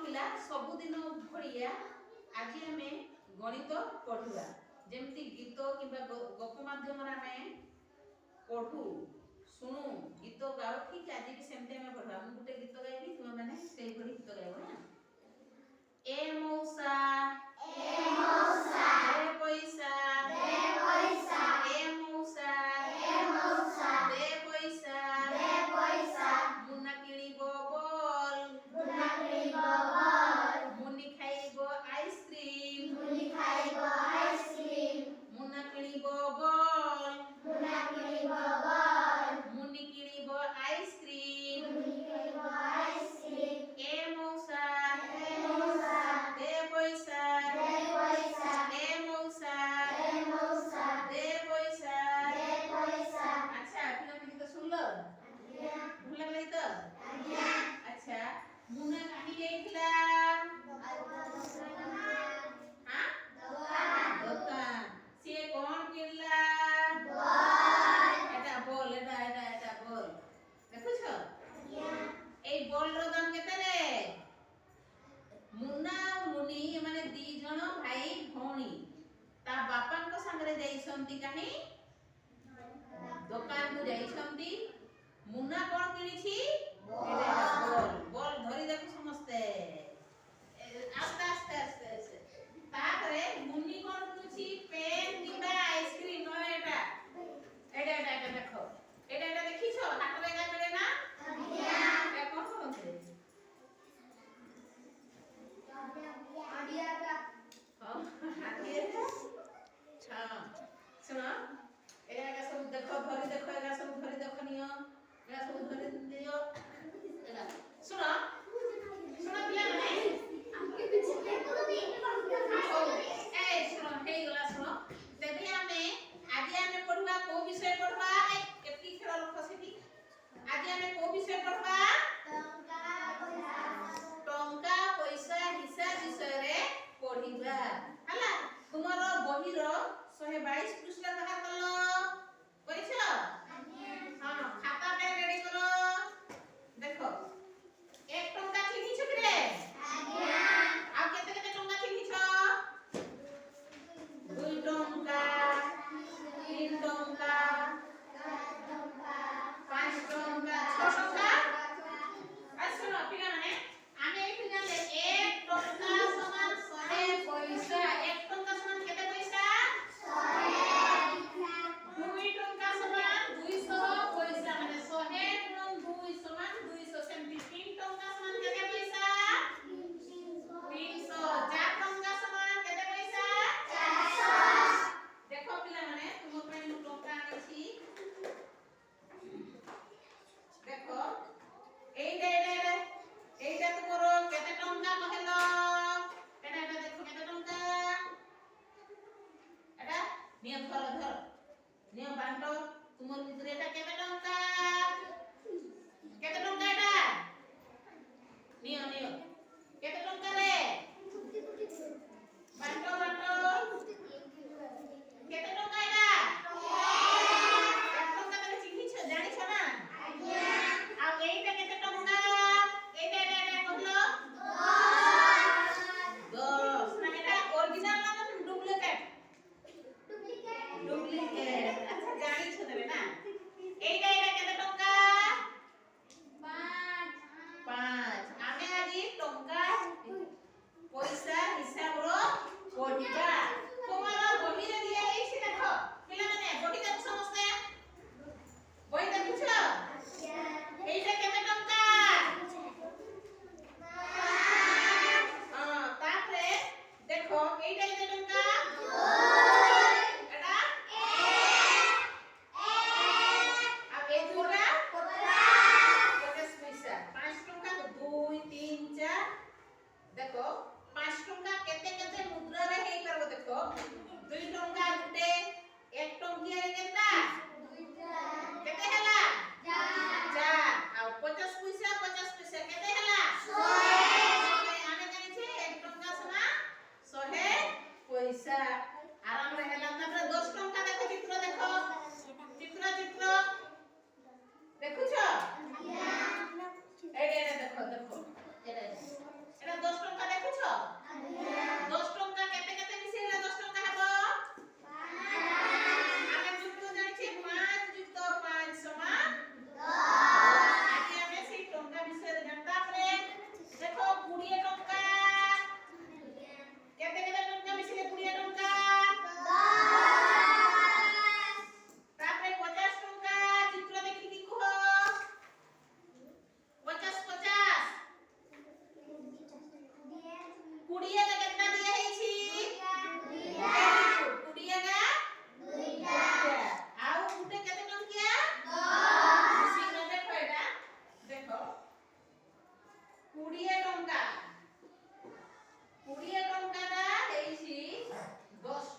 पिला सबुदिन भड़िया आज आम गणित पढ़ा जमती गीत कि गप मध्यम पढ़ू शुणु गीत गाओ ठीक आज भी सेमती आम पढ़ा मुझे गोटे गीत गाइबी तुम मैंने से गीत गाइब ना ए मौसा दे पैसा ए मौसा दे पैसा मुन्ना किणिब बॉल मुन्नी खाइब आइसक्रीम मुन्ना किणिब बॉल मुन्नी किणिब आइसक्रीम ए मौसा दे पैसा ए मौसा दे पैसा अच्छा फिल्म गीत सुन लो भूल लगलाई तो अच्छा मुन्ना कहीं जाइथिला हां दुकान से कौन किनला এটা বল এটা বল দেখুছ এই বল র দাম কেতে রে মুন্না মুনি মানে ଦି ଜଣ ଭାଇ ଭଉଣୀ ତା ବାପାଙ୍କ ସାଙ୍ଗରେ ଯାଇଛନ୍ତି କାହିଁ ଦୋକାନକୁ ଯାଇଛନ୍ତି मुन्ना कौन किनिछि बॉल बॉल धरी देखु समस्ते आस्ते आस्ते आस्ते आस्ते तापरे मुन्नी कौन किनिछि पेन किबा आइसक्रीम न एटा देखो एटा देखिछो हाट रे गा मिले ना ए कौन करते आडिया का हां आडिया अच्छा सुनो एटा सब देखो धरी देखो एटा सब धरी देखो नियो एटा सब धरी दियो एटा सुनो पिला माने हमके पीछे देखो तो नहीं ए सुनो हे गला सुनो तेबे हमें आज हमें पढ़वा को विषय पढ़वा केती खेल लोक सेठी आज हमें को विषय पढ़वा टंका पैसा हिसाब विषय रे पढ़िबा हला तुमरो बही रो 122 पृष्ठ कहा कलो परिछो हां खाता पे रेडी करो देखो 1 टंका चिन्हिछ कि रे आ केते केते टंका चिन्हिछ 2 टंका 3 टंका 5 टंका 6 टंका सुनो पिला माने आमे एठी जाने 1 टंका समान 100 पैसा 1 टंका समान केते पैसा 100 2 टंका समान 200 पैसा माने 100 गुणन 2 समान 200 सेमती 3 टंका समान केते पैसा 300 4 टंका समान केते पैसा 400 देखो पिला माने तुम पे टंका आनिछि देखो এইটা তোমার কেতে টঙ্কা কহেলো এটা দেখো কেতে টঙ্কা এটা নিয় ধর নিয় বান্টো তোমার ভিতরে এটা কেতে টঙ্কা এটা নিয় কেতে টঙ্কা রে বান্টো কেতে টঙ্কা এটা টঙ্কা তুমি চিনিছ জানিছ না আর এইটা কেতে টঙ্কা এটা কহলো 10 না এটা অরিজিনাল না ডুপ্লিকেট আচ্ছা জানিছ তবে না এইটা কেতে টঙ্কা 5 আমি আজি টঙ্কা পয়সা হিসাব रो পড়িবা তোমার বহিরে দিয়া এইছি দেখো পিলা মানে বহি দেখো সমস্তে বহি দেখুছ এইটা কেতে টঙ্কা তারপরে দেখো এইটা কেতে টঙ্কা এটা আর এই দুটা 50 পয়সা 5 টঙ্কা 2 3 4 দেখো 5 টঙ্কা কেতে কেতে মুদ্রা রে হেই পারবো দেখো 2 টঙ্কা গুটে 1 টঙ্কিয়া রে কেতা কেতে হেলা 4 আর 50 পয়সা কেতে হেলা 100 আমি জানিছি 1 টঙ্কা সমান 100 পয়সা আরাম রে হেলা তারপরে 10 টঙ্কা দেখো চিত্র চিত্র দেখুছ এটা দেখো এটা 10 ଟଙ୍କା 20 ଟଙ୍କାଟା ହେଇଛି 10